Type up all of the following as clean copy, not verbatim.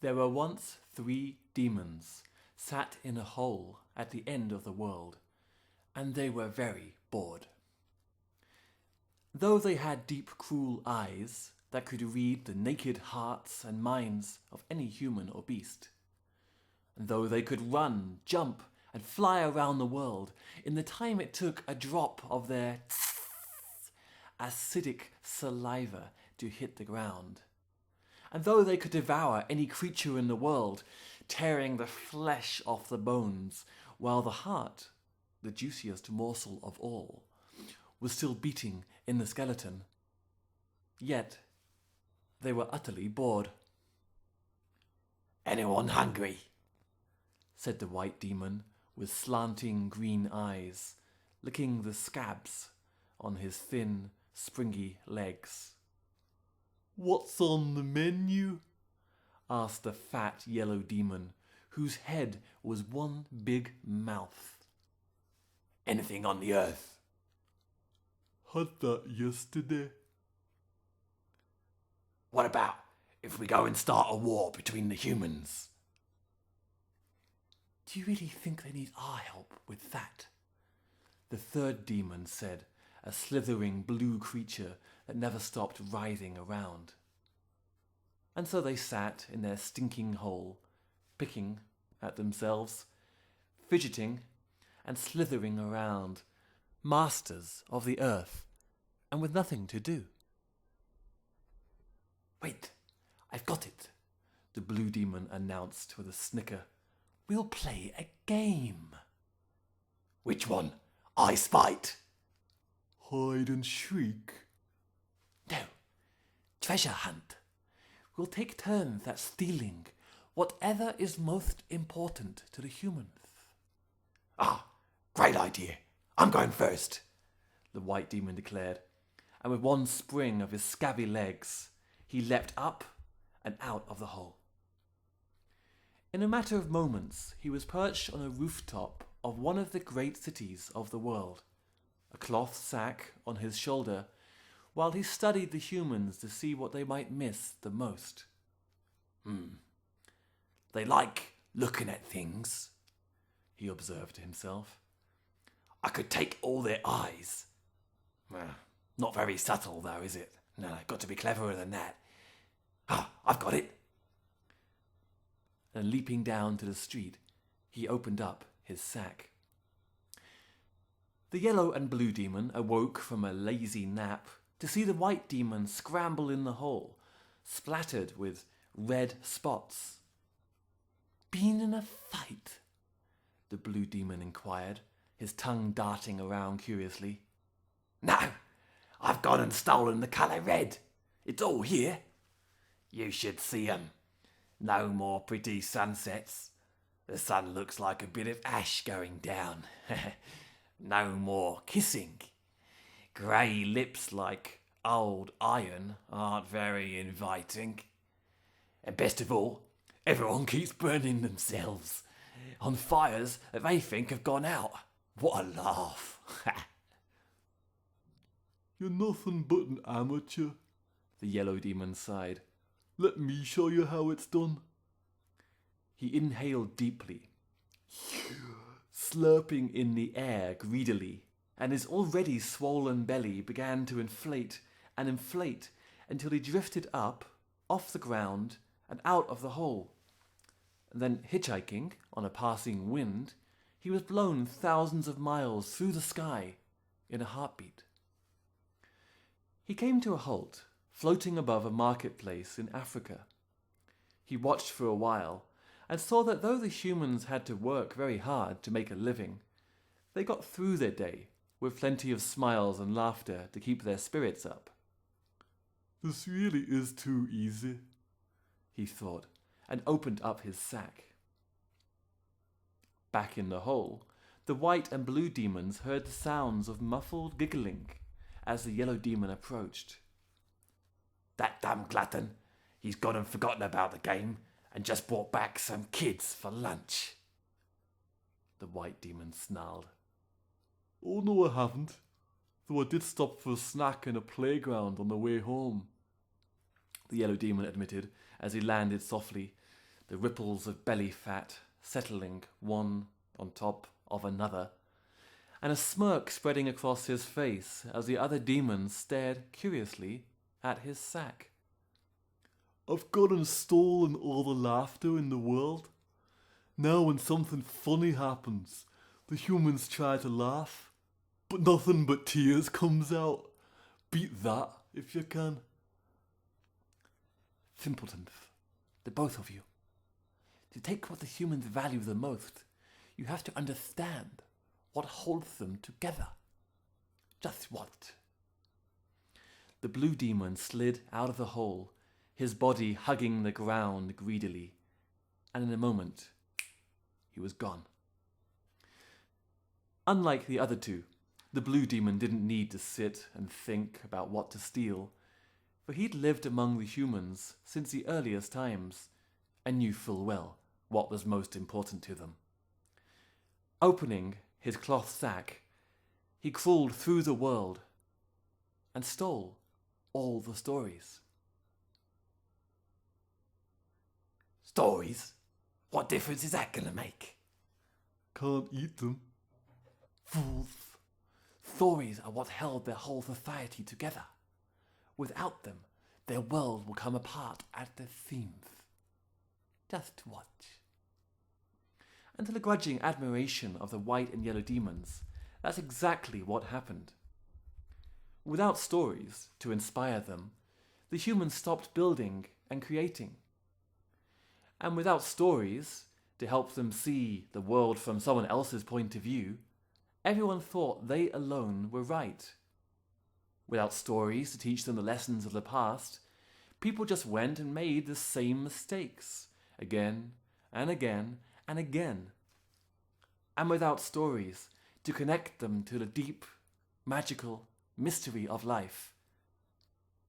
There were once 3 demons sat in a hole at the end of the world, and they were very bored. Though they had deep, cruel eyes that could read the naked hearts and minds of any human or beast, and though they could run, jump, and fly around the world in the time it took a drop of their acidic saliva to hit the ground, and though they could devour any creature in the world, tearing the flesh off the bones, while the heart, the juiciest morsel of all, was still beating in the skeleton, yet they were utterly bored. "Anyone hungry?" said the white demon with slanting green eyes, licking the scabs on his thin, springy legs. "What's on the menu?" asked the fat yellow demon, whose head was one big mouth. "Anything on the earth." "Had that yesterday." "What about if we go and start a war between the humans?" "Do you really think they need our help with that?" the third demon said, a slithering blue creature that never stopped writhing around. And so they sat in their stinking hole, picking at themselves, fidgeting and slithering around, masters of the earth, and with nothing to do. "Wait, I've got it," the blue demon announced with a snicker. "We'll play a game." "Which one? Ice fight?" "Hide and shriek." "No, treasure hunt." "We'll take turns at stealing whatever is most important to the humans." "Ah, great idea. I'm going first," the white demon declared, and with one spring of his scabby legs, he leapt up and out of the hole. In a matter of moments, he was perched on a rooftop of one of the great cities of the world, a cloth sack on his shoulder, while he studied the humans to see what they might miss the most. "They like looking at things," he observed to himself. "I could take all their eyes." Not very subtle, though, is it? No, got to be cleverer than that. "Ah, I've got it." And leaping down to the street, he opened up his sack. The yellow and blue demon awoke from a lazy nap to see the white demon scramble in the hole, splattered with red spots. "Been in a fight?" the blue demon inquired, his tongue darting around curiously. "No, I've gone and stolen the colour red. It's all here. You should see 'em. No more pretty sunsets. The sun looks like a bit of ash going down. No more kissing. Grey lips like old iron aren't very inviting. And best of all, everyone keeps burning themselves on fires that they think have gone out. What a laugh." "You're nothing but an amateur," the yellow demon sighed. "Let me show you how it's done." He inhaled deeply, slurping in the air greedily, and his already swollen belly began to inflate and inflate until he drifted up, off the ground, and out of the hole. And then, hitchhiking on a passing wind, he was blown thousands of miles through the sky in a heartbeat. He came to a halt, floating above a marketplace in Africa. He watched for a while, and saw that though the humans had to work very hard to make a living, they got through their day with plenty of smiles and laughter to keep their spirits up. "This really is too easy," he thought, and opened up his sack. Back in the hole, the white and blue demons heard the sounds of muffled giggling as the yellow demon approached. "That dumb glutton, he's gone and forgotten about the game and just brought back some kids for lunch," the white demon snarled. "Oh no, I haven't, though I did stop for a snack in a playground on the way home," the yellow demon admitted as he landed softly, the ripples of belly fat settling one on top of another, and a smirk spreading across his face as the other demons stared curiously at his sack. I've gone and stolen all the laughter in the world. Now when something funny happens, the humans try to laugh, but nothing but tears comes out. Beat that if you can. Simpletons, the both of you. To take what the humans value the most, you have to understand what holds them together. Just what? The blue demon slid out of the hole, his body hugging the ground greedily, and in a moment, he was gone. Unlike the other two, the blue demon didn't need to sit and think about what to steal, for he'd lived among the humans since the earliest times and knew full well what was most important to them. Opening his cloth sack, he crawled through the world and stole all the stories. Stories? What difference is that gonna make? Can't eat them. Fools. Stories are what held their whole society together. Without them, their world will come apart at the seams. Just watch. And to the grudging admiration of the white and yellow demons, that's exactly what happened. Without stories to inspire them, the humans stopped building and creating. And without stories to help them see the world from someone else's point of view, everyone thought they alone were right. Without stories to teach them the lessons of the past, people just went and made the same mistakes again and again and again. And without stories to connect them to the deep, magical mystery of life,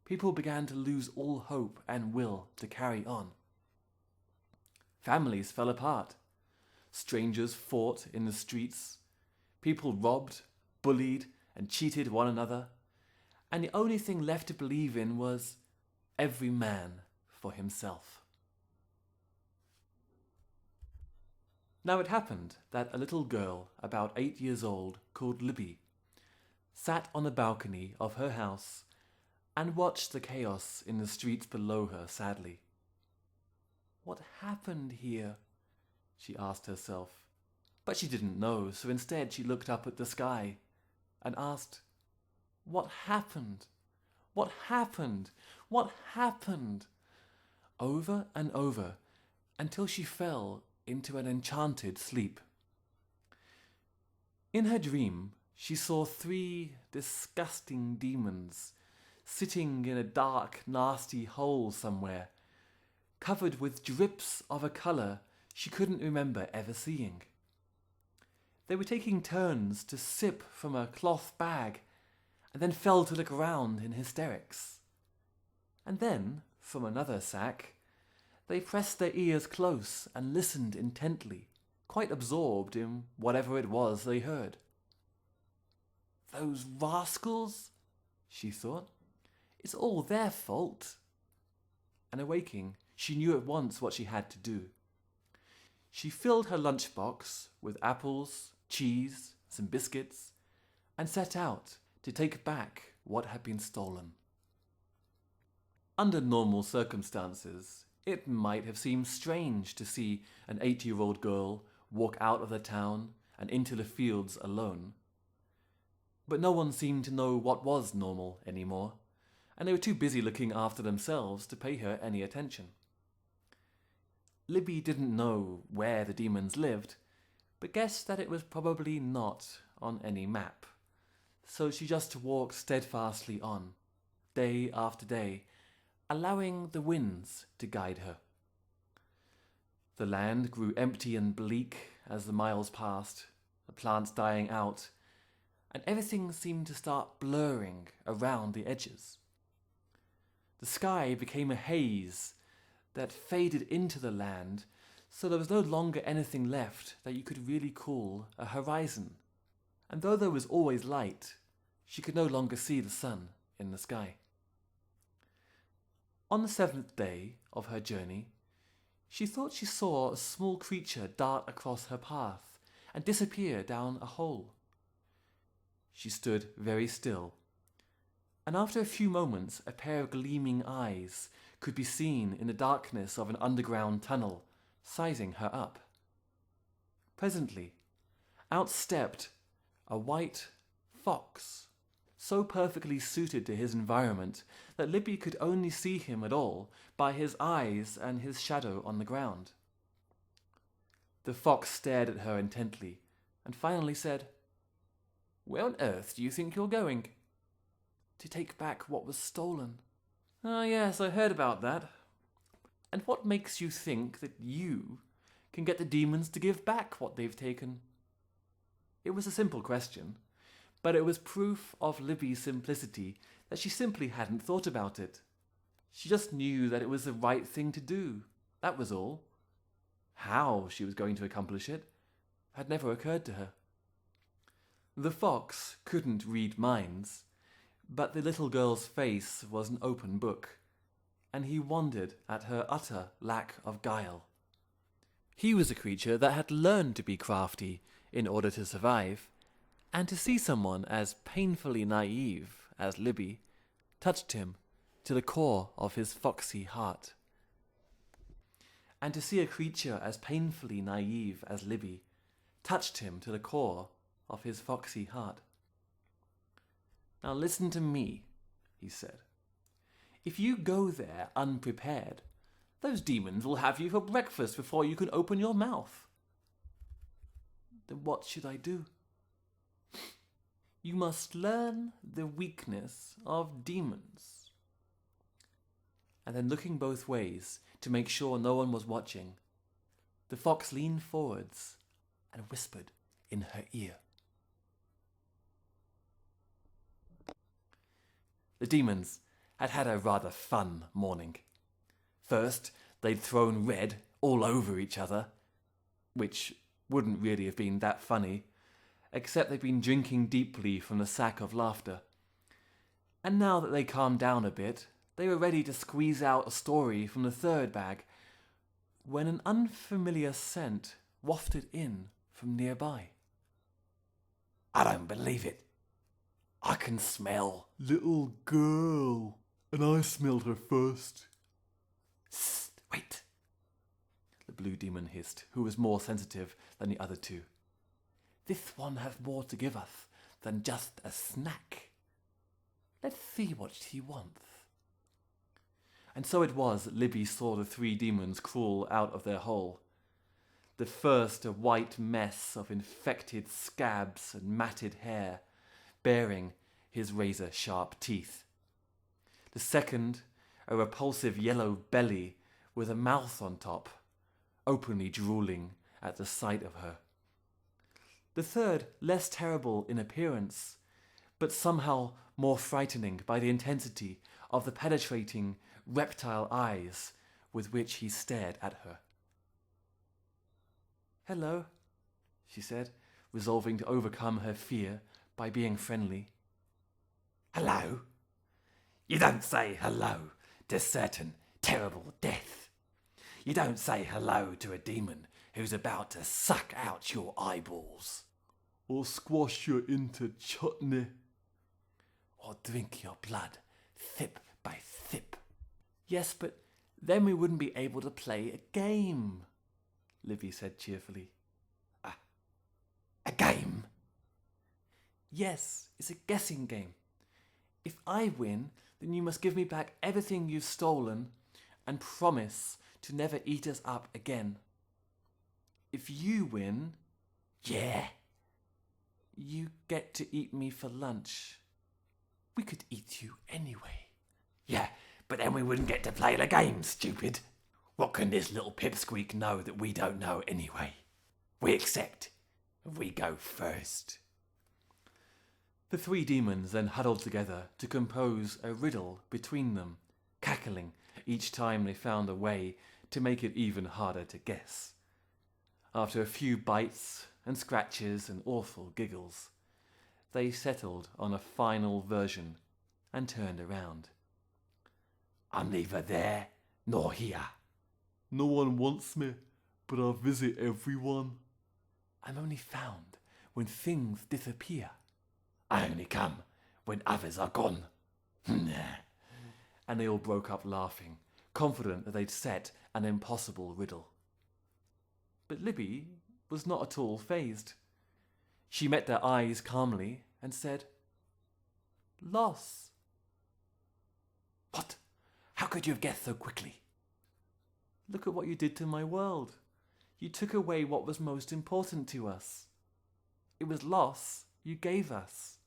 people began to lose all hope and will to carry on. Families fell apart. Strangers fought in the streets. People robbed, bullied, and cheated one another. And the only thing left to believe in was every man for himself. Now it happened that a little girl about 8 years old called Libby sat on the balcony of her house and watched the chaos in the streets below her sadly. What happened here? She asked herself. But she didn't know, so instead she looked up at the sky and asked, what happened? What happened? What happened? Over and over, until she fell into an enchanted sleep. In her dream, she saw 3 disgusting demons sitting in a dark, nasty hole somewhere, covered with drips of a colour she couldn't remember ever seeing. They were taking turns to sip from a cloth bag and then fell to the ground in hysterics. And then, from another sack, they pressed their ears close and listened intently, quite absorbed in whatever it was they heard. Those rascals, she thought. It's all their fault. And awaking, she knew at once what she had to do. She filled her lunchbox with apples, cheese, some biscuits, and set out to take back what had been stolen. Under normal circumstances, it might have seemed strange to see an 8-year-old girl walk out of the town and into the fields alone. But no one seemed to know what was normal anymore, and they were too busy looking after themselves to pay her any attention. Libby didn't know where the demons lived, but guessed that it was probably not on any map. So she just walked steadfastly on, day after day, allowing the winds to guide her. The land grew empty and bleak as the miles passed, the plants dying out, and everything seemed to start blurring around the edges. The sky became a haze that faded into the land, so there was no longer anything left that you could really call a horizon. And though there was always light, she could no longer see the sun in the sky. On the 7th day of her journey, She thought she saw a small creature dart across her path and disappear down a hole. She stood very still, and after a few moments a pair of gleaming eyes could be seen in the darkness of an underground tunnel, sizing her up. Presently, out stepped a white fox, so perfectly suited to his environment that Libby could only see him at all by his eyes and his shadow on the ground. The fox stared at her intently and finally said, "Where on earth do you think you're going?" "To take back what was stolen." "Ah, yes, I heard about that. And what makes you think that you can get the demons to give back what they've taken?" It was a simple question, but it was proof of Libby's simplicity that she simply hadn't thought about it. She just knew that it was the right thing to do. That was all. How she was going to accomplish it had never occurred to her. The fox couldn't read minds, but the little girl's face was an open book, and he wondered at her utter lack of guile. He was a creature that had learned to be crafty in order to survive, and to see someone as painfully naive as Libby touched him to the core of his foxy heart. And to see a creature as painfully naive as Libby touched him to the core of his foxy heart. "Now listen to me," he said. "If you go there unprepared, those demons will have you for breakfast before you can open your mouth." "Then what should I do?" "You must learn the weakness of demons." And then, looking both ways to make sure no one was watching, the fox leaned forwards and whispered in her ear. The demons had had a rather fun morning. First, they'd thrown red all over each other, which wouldn't really have been that funny, except they'd been drinking deeply from the sack of laughter. And now that they calmed down a bit, they were ready to squeeze out a story from the third bag, when an unfamiliar scent wafted in from nearby. I don't believe it. I can smell. "Little girl, and I smelled her first." Sst, wait. The blue demon hissed, who was more sensitive than the other two. This one has more to give us than just a snack. Let's see what she wants. And so it was that Libby saw the three demons crawl out of their hole. The first a white mess of infected scabs and matted hair, bearing his razor-sharp teeth. The second a repulsive yellow belly with a mouth on top, openly drooling at the sight of her. The third less terrible in appearance, but somehow more frightening by the intensity of the penetrating reptile eyes with which he stared at her. "Hello," she said, resolving to overcome her fear by being friendly. Hello? You don't say hello to certain terrible death. You don't say hello to a demon who's about to suck out your eyeballs. "Or squash you into chutney." Or drink your blood, sip by sip. "Yes, but then we wouldn't be able to play a game," Libby said cheerfully. A game? "Yes, it's a guessing game. If I win, then you must give me back everything you've stolen and promise to never eat us up again. If you win, Yeah, you get to eat me for lunch. We could eat you anyway." yeah, but then we wouldn't get to play the game, stupid. What can this little pipsqueak know that we don't know anyway? We accept. We go first. The three demons then huddled together to compose a riddle between them, cackling each time they found a way to make it even harder to guess. After a few bites and scratches and awful giggles, they settled on a final version and turned around. I'm neither there nor here. No one wants me, but I visit everyone. I'm only found when things disappear. I only come when others are gone. And they all broke up laughing, confident that they'd set an impossible riddle. But Libby was not at all fazed. She met their eyes calmly and said, "Loss." What? How could you have guessed so quickly? Look at what you did to my world. You took away what was most important to us. It was loss you gave us.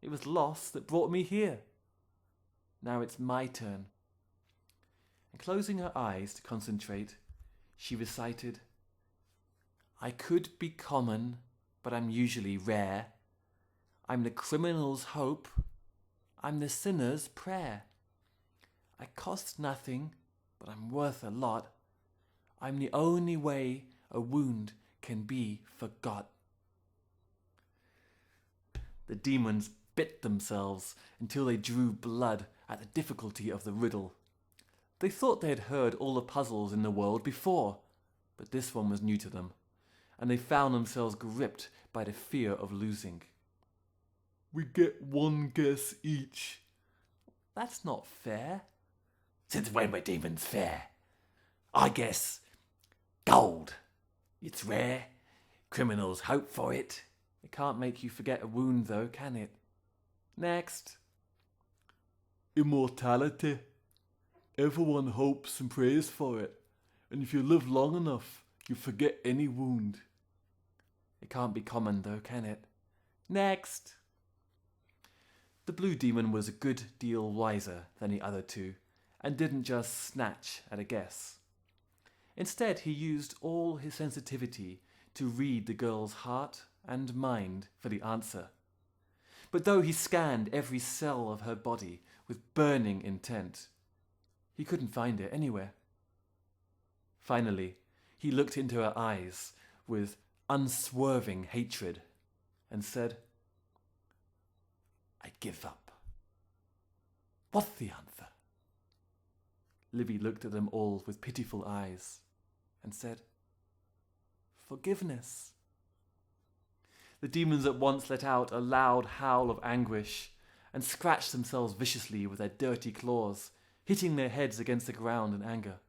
It was loss that brought me here. Now it's my turn. And closing her eyes to concentrate, she recited, I could be common, but I'm usually rare. I'm the criminal's hope. I'm the sinner's prayer. I cost nothing, but I'm worth a lot. I'm the only way a wound can be forgot. The demons bit themselves until they drew blood at the difficulty of the riddle. They thought they had heard all the puzzles in the world before, but this one was new to them, and they found themselves gripped by the fear of losing. We get one guess each. That's not fair. Since when were demons fair? I guess gold. It's rare. Criminals hope for it. It can't make you forget a wound, though, can it? Next. Immortality. Everyone hopes and prays for it, and if you live long enough, you forget any wound. It can't be common, though, can it? Next. The blue demon was a good deal wiser than the other two, and didn't just snatch at a guess. Instead, he used all his sensitivity to read the girl's heart and mind for the answer. But though he scanned every cell of her body with burning intent, he couldn't find it anywhere. Finally, he looked into her eyes with unswerving hatred and said, I give up. What's the answer? Libby looked at them all with pitiful eyes and said, Forgiveness. The demons at once let out a loud howl of anguish and scratched themselves viciously with their dirty claws, hitting their heads against the ground in anger.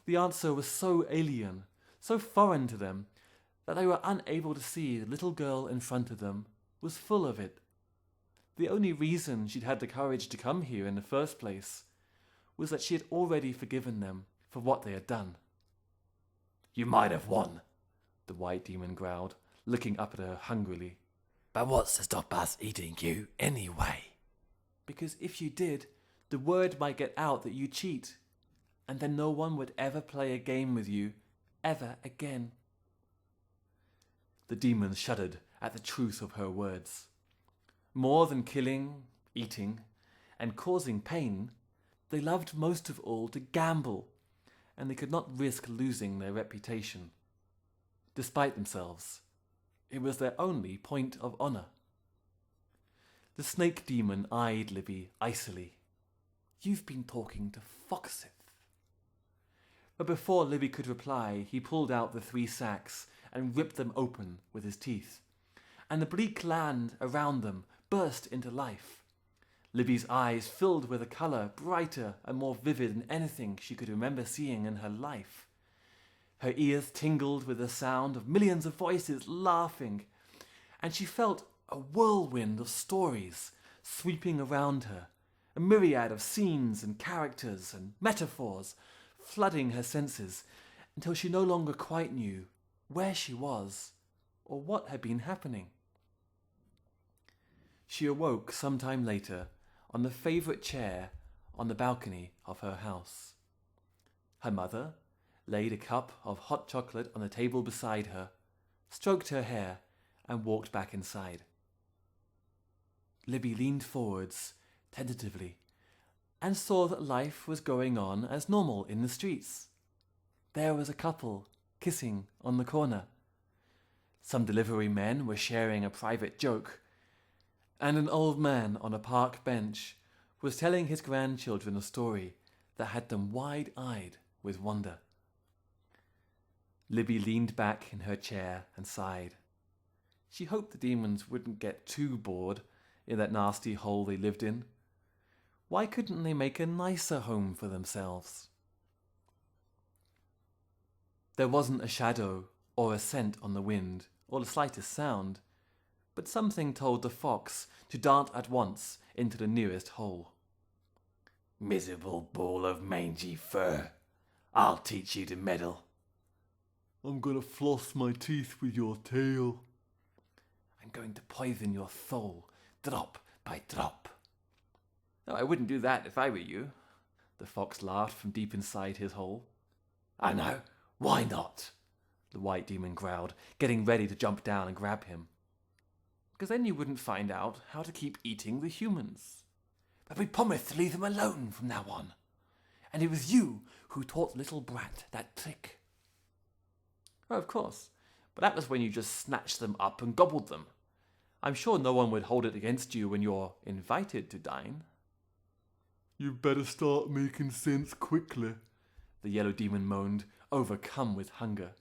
The answer was so alien, so foreign to them, that they were unable to see the little girl in front of them was full of it. The only reason she'd had the courage to come here in the first place was that she had already forgiven them for what they had done. You might have won, the white demon growled, looking up at her hungrily. But what's to stop us eating you anyway? Because if you did, the word might get out that you cheat, and then no one would ever play a game with you, ever again. The demons shuddered at the truth of her words. More than killing, eating, and causing pain, they loved most of all to gamble, and they could not risk losing their reputation. Despite themselves, it was their only point of honor. The snake demon eyed Libby icily. You've been talking to Foxith. But before Libby could reply, he pulled out the 3 sacks and ripped them open with his teeth, and the bleak land around them burst into life. Libby's eyes filled with a colour brighter and more vivid than anything she could remember seeing in her life. Her ears tingled with the sound of millions of voices laughing, and she felt a whirlwind of stories sweeping around her, a myriad of scenes and characters and metaphors flooding her senses until she no longer quite knew where she was or what had been happening. She awoke some time later on the favourite chair on the balcony of her house. Her mother laid a cup of hot chocolate on the table beside her, stroked her hair, and walked back inside. Libby leaned forwards tentatively and saw that life was going on as normal in the streets. There was a couple kissing on the corner. Some delivery men were sharing a private joke, and an old man on a park bench was telling his grandchildren a story that had them wide-eyed with wonder. Libby leaned back in her chair and sighed. She hoped the demons wouldn't get too bored in that nasty hole they lived in. Why couldn't they make a nicer home for themselves? There wasn't a shadow or a scent on the wind or the slightest sound, but something told the fox to dart at once into the nearest hole. Miserable ball of mangy fur. I'll teach you to meddle. I'm gonna floss my teeth with your tail. I'm going to poison your soul, Drop by drop. No, I wouldn't do that if I were you. The fox laughed from deep inside his hole. I know. Why not? The white demon growled, getting ready to jump down and grab him. Because then you wouldn't find out how to keep eating the humans. But we promised to leave them alone from now on. And it was you who taught the little brat that trick. Oh, of course. But that was when you just snatched them up and gobbled them. I'm sure no one would hold it against you when you're invited to dine. You'd better start making sense quickly, the yellow demon moaned, overcome with hunger.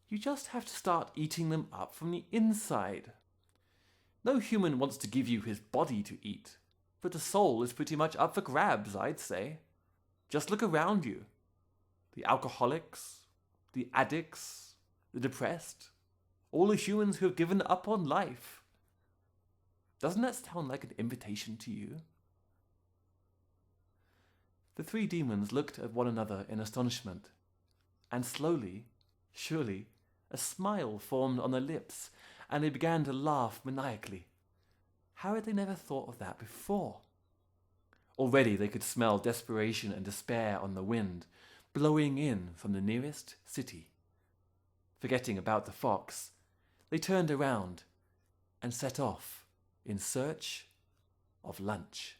You just have to start eating them up from the inside. No human wants to give you his body to eat, but the soul is pretty much up for grabs, I'd say. Just look around you. The alcoholics, the addicts, the depressed, all the humans who have given up on life. Doesn't that sound like an invitation to you? The three demons looked at one another in astonishment, and slowly, surely, a smile formed on their lips, and they began to laugh maniacally. How had they never thought of that before? Already they could smell desperation and despair on the wind, blowing in from the nearest city. Forgetting about the fox, they turned around and set off in search of lunch.